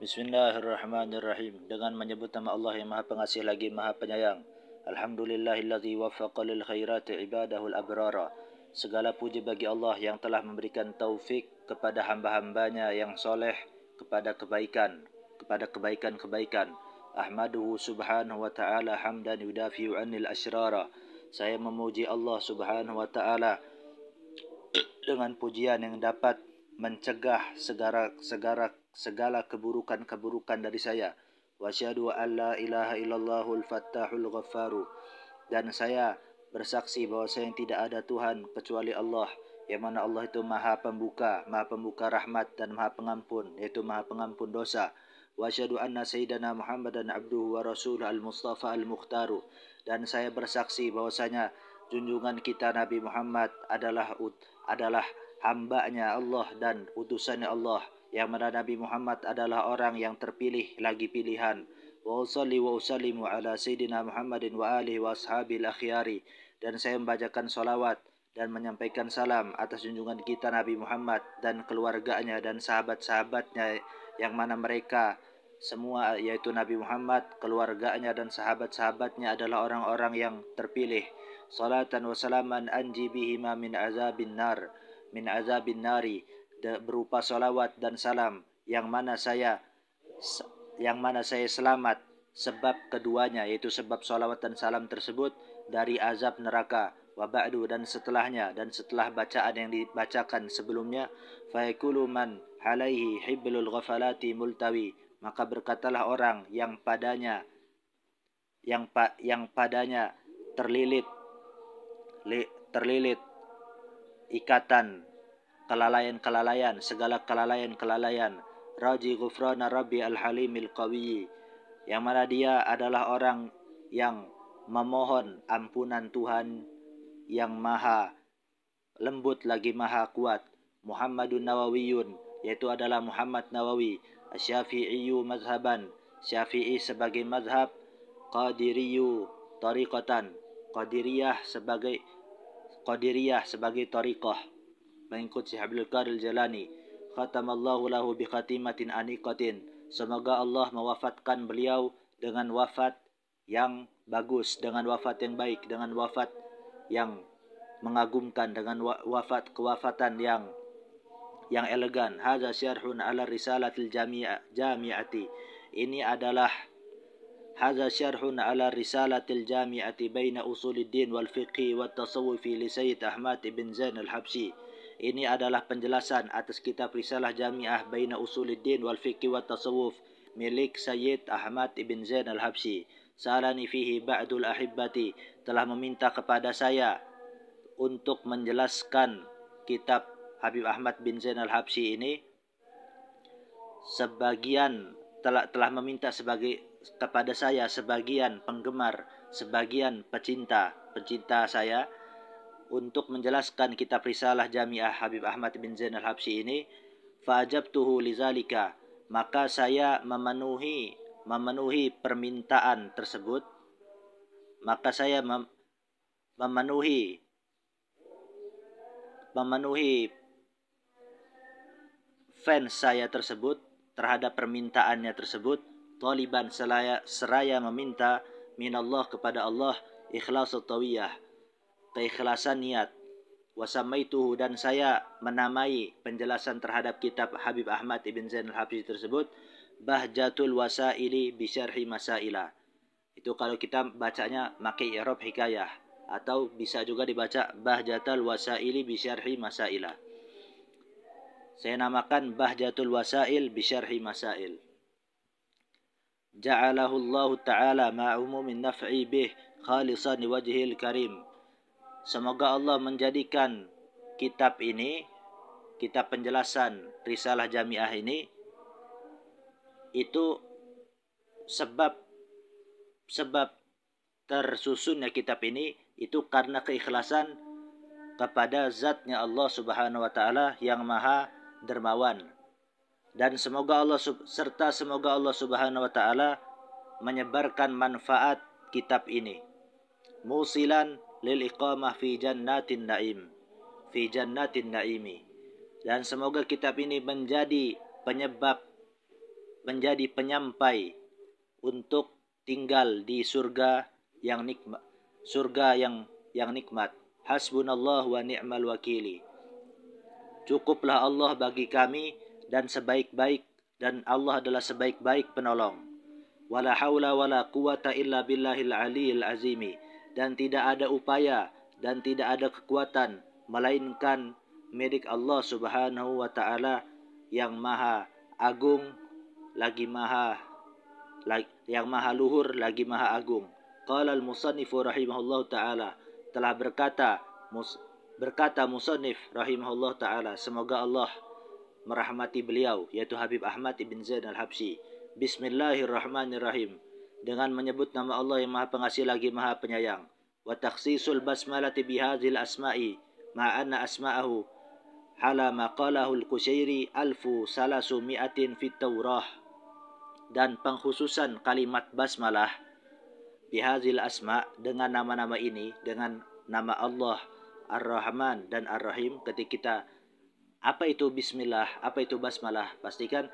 Bismillahirrahmanirrahim. Dengan menyebut nama Allah yang Maha Pengasih lagi Maha Penyayang. Alhamdulillahillazi waffaqa lil khairati ibadahul abrara. Segala puji bagi Allah yang telah memberikan taufik kepada hamba-hambanya yang soleh kepada kebaikan-kebaikan. Ahmaduhu subhanahu wa ta'ala hamdan yudafi'u anil asyrara. Saya memuji Allah subhanahu wa ta'ala dengan pujian yang dapat mencegah segala keburukan dari saya. Wa asyhadu an la ilaha illallahul fattahul ghaffaru. Dan saya bersaksi bahwa saya tidak ada Tuhan kecuali Allah, yang mana Allah itu maha pembuka rahmat dan maha pengampun, yaitu maha pengampun dosa. Wa asyhadu anna sayyidana Muhammadan abduhu wa rasuluhu al-mustafa al-mukhtaru. Dan saya bersaksi bahwasanya junjungan kita Nabi Muhammad adalah hambanya Allah dan utusannya Allah, yang mana Nabi Muhammad adalah orang yang terpilih lagi pilihan. Wa usalli wa usallimu ala sayyidina Muhammadin wa alihi wa ashabil akhyari. Dan saya membacakan salawat dan menyampaikan salam atas junjungan kita Nabi Muhammad dan keluarganya dan sahabat-sahabatnya, yang mana mereka semua, yaitu Nabi Muhammad, keluarganya dan sahabat-sahabatnya adalah orang-orang yang terpilih. Salatan wa salaman anji bihima min azabin nari, berupa salawat dan salam yang mana saya selamat sebab keduanya, yaitu sebab salawat dan salam tersebut, dari azab neraka. Wa ba'du, dan setelahnya, dan setelah bacaan yang dibacakan sebelumnya, fa yaqulu man alaihi hiblul ghafalati multawi, maka berkatalah orang yang padanya terlilit ikatan kelalaian, segala kelalaian. Raji ghufrana rabbi al-halimil qawiyyi, yang mana dia adalah orang yang memohon ampunan Tuhan yang maha lembut lagi maha kuat. Muhammadun Nawawiyun, yaitu adalah Muhammad Nawawi. Asy-Syafi'iyyu mazhaban, Syafi'i sebagai mazhab. Qadiriyyu tariqatan, Qadiriyah sebagai tariqah, mengikut Syekh Abdul Qadir Jalani. Khatamallahu lahu bi khatimatin aniqatin, semoga Allah mewafatkan beliau dengan wafat yang bagus, dengan wafat yang baik, dengan wafat yang mengagumkan, dengan kewafatan yang elegan. Hadza syarhun ala risalatil jami'ati. Ini adalah hadza syarhun ala risalatil jami'ati baina usuluddin wal fiqhi wat tasawufi li Sayyid Ahmad ibn Zain al-Habsyi. Ini adalah penjelasan atas kitab risalah jami'ah baina usuluddin wal fiqhi wat tasawuf milik Sayyid Ahmad ibn Zain al-Habsyi. Salani fihi ba'dul ahibbati, telah meminta kepada saya untuk menjelaskan kitab Habib Ahmad bin Zain al-Habsyi ini. Sebagian telah meminta kepada saya sebagian penggemar, sebagian pecinta saya, untuk menjelaskan kitab risalah jami'ah Habib Ahmad bin Zain al-Habsyi ini. Fa'ajabtuhu lizalika, maka saya memenuhi permintaan tersebut, maka saya memenuhi fans saya tersebut terhadap permintaannya tersebut. Taliban, seraya meminta minallah kepada Allah ikhlasul tawiyah, keikhlasan niat. Wasamaituhu, dan saya menamai penjelasan terhadap kitab Habib Ahmad ibn Zain al-Habsyi tersebut Bahjatul Wasaili bi syarhi Masaila. Itu kalau kita bacanya pakai i'rab hikayah, atau bisa juga dibaca Bahjatul Wasaili bi syarhi Masaila. Saya namakan Bahjatul Wasail bi syarhi Masail. Ja'alahu Allah Ta'ala ma'umumin naf'i bih khalisan liwajhil karim. Semoga Allah menjadikan kitab ini, kitab penjelasan risalah jami'ah ini, itu sebab tersusunnya kitab ini itu karena keikhlasan kepada zatnya Allah subhanahu wa ta'ala yang maha dermawan. Dan semoga Allah subhanahu wa ta'ala menyebarkan manfaat kitab ini, musilan lil iqamah fi jannatin naimi, dan semoga kitab ini menjadi penyebab menjadi penyampai untuk tinggal di surga yang nikmat, surga yang nikmat. Hasbunallah wa ni'mal wakili. Cukuplah Allah bagi kami dan Allah adalah sebaik-baik penolong. Wala haula wala quwata illa billahil aliyil azimi. Dan tidak ada upaya dan tidak ada kekuatan melainkan milik Allah Subhanahu wa taala yang maha agung yang maha luhur lagi maha agung. Qala al-musannifu rahimahullahu taala, telah berkata musannif rahimahullahu taala, semoga Allah merahmati beliau, yaitu Habib Ahmad ibn Zain al-Habsyi. Bismillahirrahmanirrahim. Dengan menyebut nama Allah yang maha pengasih lagi maha penyayang. Wa takhsisul basmalati bihadzal asma'i ma'anna asma'ahu hala maqalahu al-Qushairi 1300 fit Taurah. Dan pengkhususan kalimat basmalah bihadzal asma' dengan nama-nama ini, dengan nama Allah Ar-Rahman dan Ar-Rahim. Ketika kita, apa itu bismillah, apa itu basmalah? Pastikan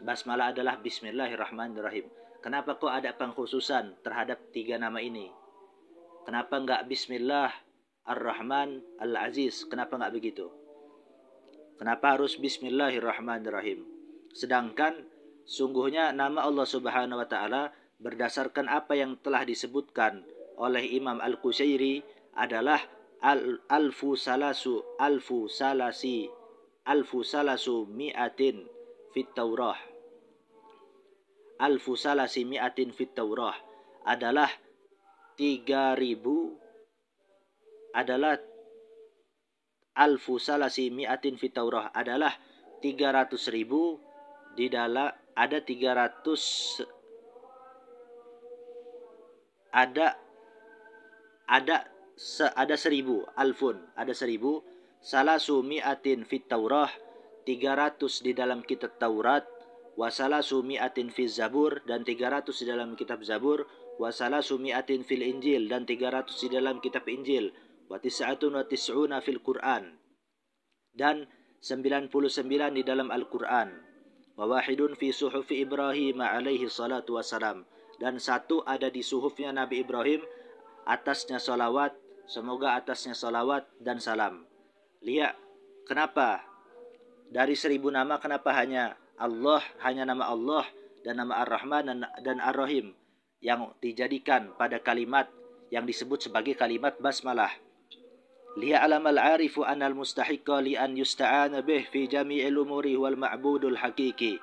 basmalah adalah bismillahirrahmanirrahim. Kenapa kok ada pengkhususan terhadap 3 nama ini? Kenapa enggak bismillah Ar-Rahman Al-Aziz? Kenapa enggak begitu? Kenapa harus bismillahirrahmanirrahim? Sedangkan sungguhnya nama Allah Subhanahu wa taala berdasarkan apa yang telah disebutkan oleh Imam Al-Qushairi adalah alfu salasu mi'atin fit Taurah. Alfu salasi mi'atin fit Taurah adalah 3000, adalah alfu salasi mi'atin fit Taurah adalah 300.000 di dalam ada 300 ada 1000 alfun, ada 1000 salasu mi'atin fit Taurah, 300 di dalam kitab Taurat, wasalasu mi'atin fil Zabur, dan 300 di dalam kitab Zabur, wasalasu mi'atin fil Injil, dan 300 di dalam kitab Injil, wa tis'atun wa tis'una fil Quran, dan 99 di dalam Al-Quran, wa wahidun fi suhufi Ibrahim alaihi salatu wassalam, dan 1 ada di suhufnya Nabi Ibrahim, atasnya salawat, semoga atasnya salawat dan salam. Lihat, kenapa dari 1000 nama kenapa hanya nama Allah dan nama Ar-Rahman dan Ar-Rahim yang dijadikan pada kalimat yang disebut sebagai kalimat basmalah. Liya'lam al-'arifu anna al-mustahiqqa li an yusta'ana bih fi jami'il umuri wal ma'budul haqiqi.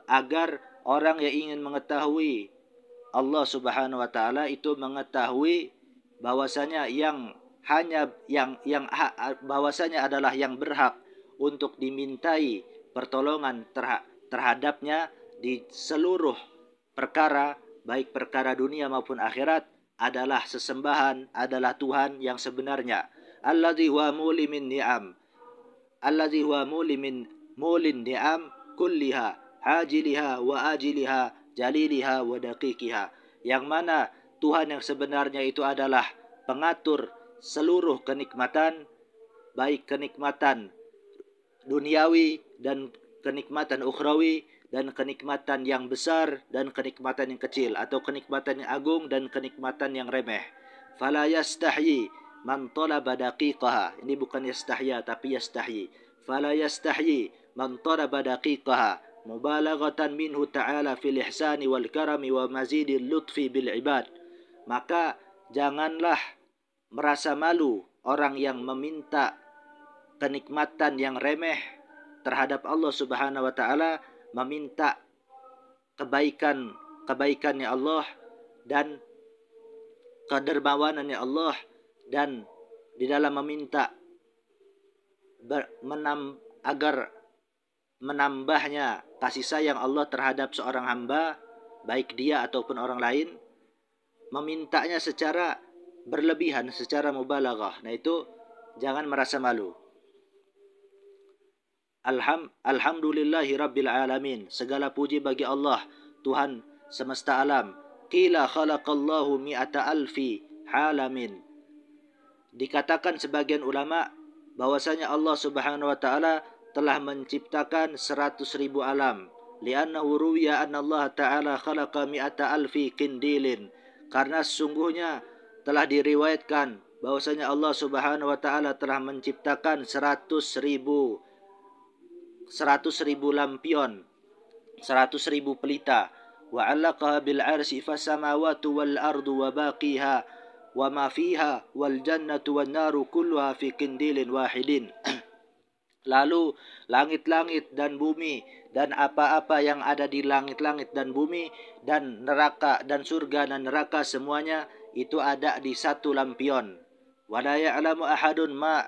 Agar orang yang ingin mengetahui Allah Subhanahu wa taala itu mengetahui bahwasanya bahwasanya adalah yang berhak untuk dimintai pertolongan terhadapnya di seluruh perkara, baik perkara dunia maupun akhirat, adalah sesembahan, adalah Tuhan yang sebenarnya. Allazi huwa mulimin ni'am, allazi huwa mulin ni'am kulliha hajiliha wa ajiliha jaliliha wa daqiqiha. Yang mana Tuhan yang sebenarnya itu adalah pengatur seluruh kenikmatan, baik kenikmatan duniawi dan kenikmatan ukhrawi, dan kenikmatan yang besar dan kenikmatan yang kecil, atau kenikmatan yang agung dan kenikmatan yang remeh. Fala yastahyi man talaba daqiqaha. Ini bukan yastahya tapi yastahyi. Fala yastahyi man talaba daqiqaha mubalaghatan minhu ta'ala fil ihsani wal karami wa mazidil lutfi bil ibad. Maka janganlah merasa malu orang yang meminta kenikmatan yang remeh terhadap Allah Subhanahu wa taala, meminta kebaikannya Allah dan kedermawanannya Allah, dan di dalam meminta agar menambahnya kasih sayang Allah terhadap seorang hamba, baik dia ataupun orang lain, memintanya secara berlebihan, secara mubalaghah. Nah itu jangan merasa malu. Alhamdulillahi rabbil alamin. Segala puji bagi Allah, Tuhan semesta alam. Qila khalaqallahu mi'ata alfi halamin. Dikatakan sebagian ulama bahwasanya Allah Subhanahu wa taala telah menciptakan 100.000 alam. li'annahu ruwiya anna Allah Ta'ala khalaqa mi'ata alfi qindilin, karena sesungguhnya telah diriwayatkan bahwasanya Allah Subhanahu wa Ta'ala telah menciptakan 100.000 lampion, 100.000 pelita. Wa 'allaqaha bil 'arsy fasamawati wal ardu wa baqiha wa ma fiha wal jannatu wan naru kulluha fi qindilin wahidin. Lalu langit-langit dan bumi dan apa-apa yang ada di langit-langit dan bumi dan neraka dan surga dan neraka semuanya itu ada di satu lampion. Wala ya'lamu ahadun ma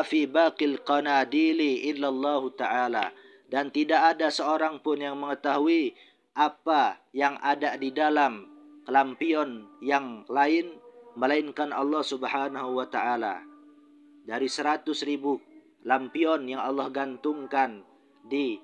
fi baqil qanadili illallah ta'ala. Dan tidak ada seorang pun yang mengetahui apa yang ada di dalam lampion yang lain melainkan Allah Subhanahu wa ta'ala. Dari 100.000 lampion yang Allah gantungkan di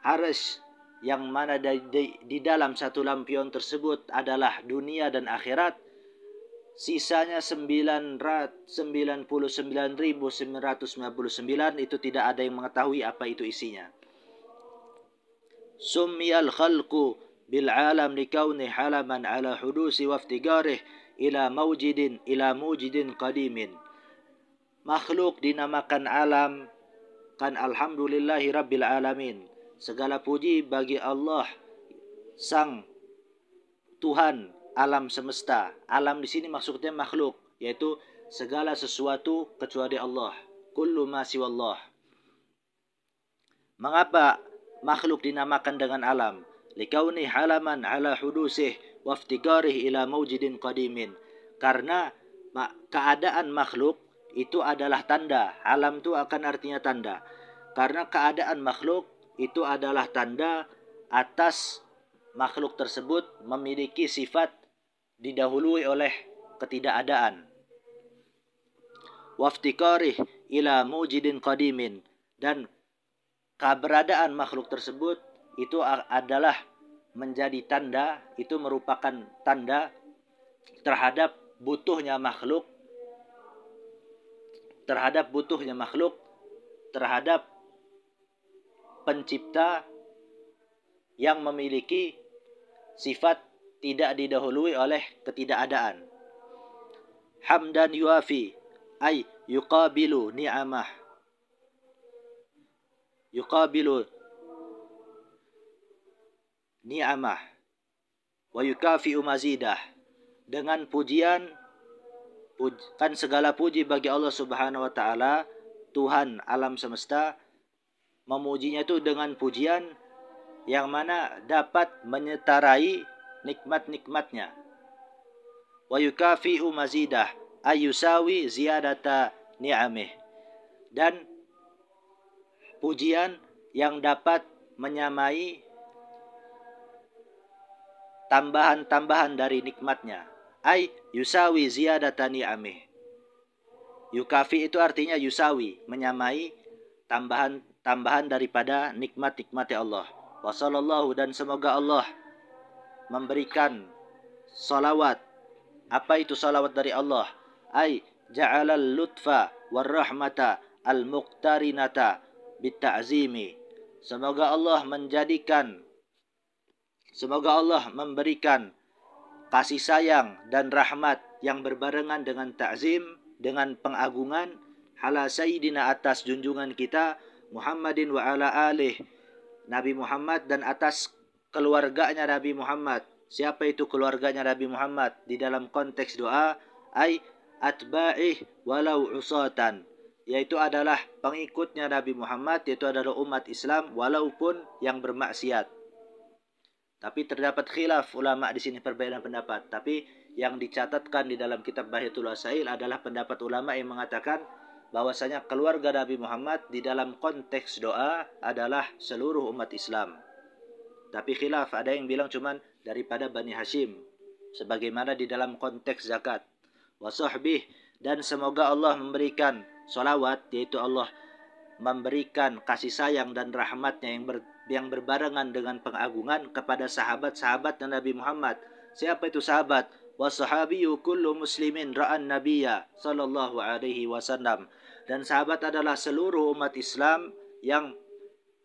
arsy, yang mana di dalam satu lampion tersebut adalah dunia dan akhirat, sisanya 99.999 itu tidak ada yang mengetahui apa itu isinya. Summiyal khalqu bil alam likauni halaman ala hudusi waftigarih ila mujidin qadimin. Makhluk dinamakan alam kan alhamdulillahi rabbil alamin. Segala puji bagi Allah sang Tuhan alam semesta. Alam di sini maksudnya makhluk, yaitu segala sesuatu kecuali Allah. Kullu ma siwallah. Mengapa makhluk dinamakan dengan alam? Likauni halaman ala hudusih waftigarih ila mawjidin qadimin. Karena keadaan makhluk itu adalah tanda. Alam itu akan artinya tanda. Karena keadaan makhluk itu adalah tanda atas makhluk tersebut memiliki sifat didahului oleh ketidakadaan. Waftikarih ila mujidin qadimin. Dan keberadaan makhluk tersebut itu adalah menjadi tanda, itu merupakan tanda terhadap butuhnya makhluk, terhadap pencipta yang memiliki sifat tidak didahului oleh ketidakadaan. Hamdan yuafi ay yuqabilu ni'amah, wa yukafi'u mazidah. Dengan pujian, kan segala puji bagi Allah Subhanahu wa ta'ala, Tuhan alam semesta. Memujinya itu dengan pujian yang mana dapat menyetarai nikmat-nikmatnya. Wa yukafi'u mazidah ayusawi ziyadata ni'amih. Dan pujian yang dapat menyamai tambahan-tambahan dari nikmatnya. Ay yusawi ziyadata ni'amih. Yukafi itu artinya yusawi, menyamai tambahan daripada nikmat-nikmat Allah. Wa sallallahu, dan semoga Allah memberikan salawat. Apa itu salawat dari Allah? Ay ja'alal lutfa warahmata al-muqtarinata bitta'zimi. Semoga Allah memberikan kasih sayang dan rahmat yang berbarengan dengan ta'zim, dengan pengagungan, ala sayyidina, atas junjungan kita Muhammadin wa ala alih, Nabi Muhammad, dan atas keluarganya Nabi Muhammad. Siapa itu keluarganya Nabi Muhammad? Di dalam konteks doa, ay atba'ih walau usatan, yaitu adalah pengikutnya Nabi Muhammad, yaitu adalah umat Islam walaupun yang bermaksiat. Tapi terdapat khilaf ulama di sini, perbedaan pendapat. Tapi yang dicatatkan di dalam kitab Bahyatul Wasail adalah pendapat ulama yang mengatakan bahwasanya keluarga Nabi Muhammad di dalam konteks doa adalah seluruh umat Islam. Tapi khilaf, ada yang bilang cuman daripada Bani Hashim, sebagaimana di dalam konteks zakat. Wa sahbih, dan semoga Allah memberikan salawat, yaitu Allah memberikan kasih sayang dan rahmatnya yang berbarengan dengan pengagungan kepada sahabat-sahabat Nabi Muhammad. Siapa itu sahabat? Wa sahabiyyu kullu muslimin ra'an nabiyya sallallahu alaihi wasallam. Dan sahabat adalah seluruh umat Islam yang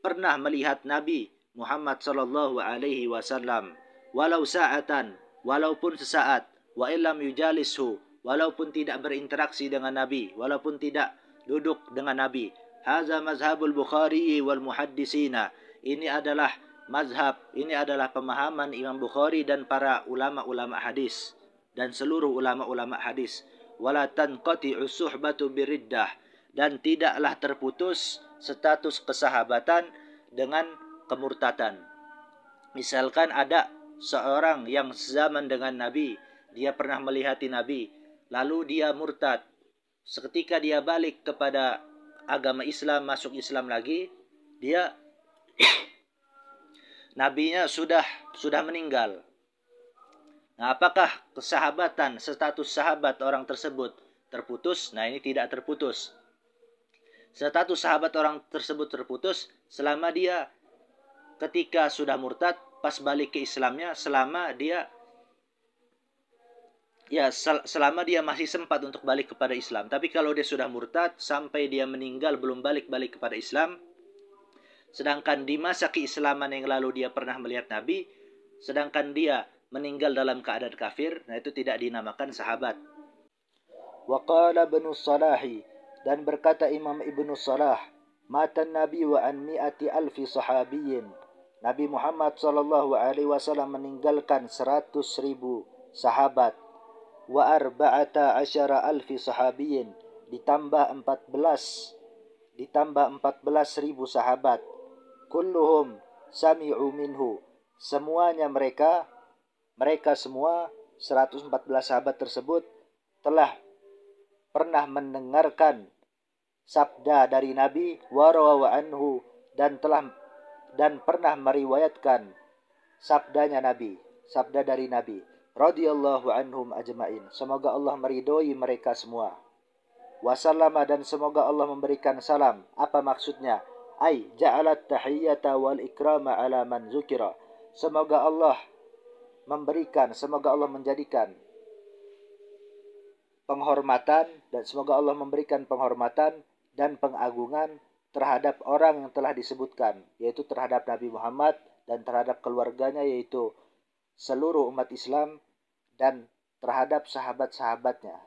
pernah melihat Nabi Muhammad sallallahu alaihi wasallam, walau sa'atan, walaupun sesaat, wa illam yujalishu, walaupun tidak berinteraksi dengan Nabi, walaupun tidak duduk dengan Nabi. Hadza mazhabul Bukhari wal muhaddisina. Ini adalah mazhab, ini adalah pemahaman Imam Bukhari dan para ulama-ulama hadis dan seluruh ulama-ulama hadis. Wala tanqati'u suhbatu biriddah, dan tidaklah terputus status kesahabatan dengan kemurtadan. Misalkan ada seorang yang zaman dengan Nabi, dia pernah melihati Nabi, lalu dia murtad. Seketika dia balik kepada agama Islam, masuk Islam lagi, dia nabinya sudah meninggal. Nah, apakah kesahabatan, status sahabat orang tersebut terputus? Nah, ini tidak terputus. Status sahabat orang tersebut terputus selama dia ketika sudah murtad, pas balik ke Islamnya, selama dia masih sempat untuk balik kepada Islam. Tapi kalau dia sudah murtad sampai dia meninggal belum balik kepada Islam, sedangkan di masa keislaman yang lalu dia pernah melihat Nabi, sedangkan dia meninggal dalam keadaan kafir, nah itu tidak dinamakan sahabat. Wa qala Ibnu Salahi, dan berkata Imam Ibnu Salah, matan Nabi wa an mi'ati alfi sahabiyyin. Nabi Muhammad sallallahu alaihi wasallam meninggalkan 100.000 sahabat. Wa arba'ata asyara alfi sahabiyyin, ditambah 14.000 sahabat. Kulluhum sami'u minhu, semuanya mereka semua 114 sahabat tersebut telah pernah mendengarkan sabda dari Nabi, wa rawa anhu, dan pernah meriwayatkan sabda dari Nabi, radhiyallahu anhum ajmain, semoga Allah meridhoi mereka semua. Wasallama, dan semoga Allah memberikan salam. Apa maksudnya? Ai ja'alat tahiyyata wal ikrama ala man zukira, semoga Allah menjadikan penghormatan, dan semoga Allah memberikan penghormatan dan pengagungan terhadap orang yang telah disebutkan, yaitu terhadap Nabi Muhammad dan terhadap keluarganya, yaitu seluruh umat Islam, dan terhadap sahabat-sahabatnya.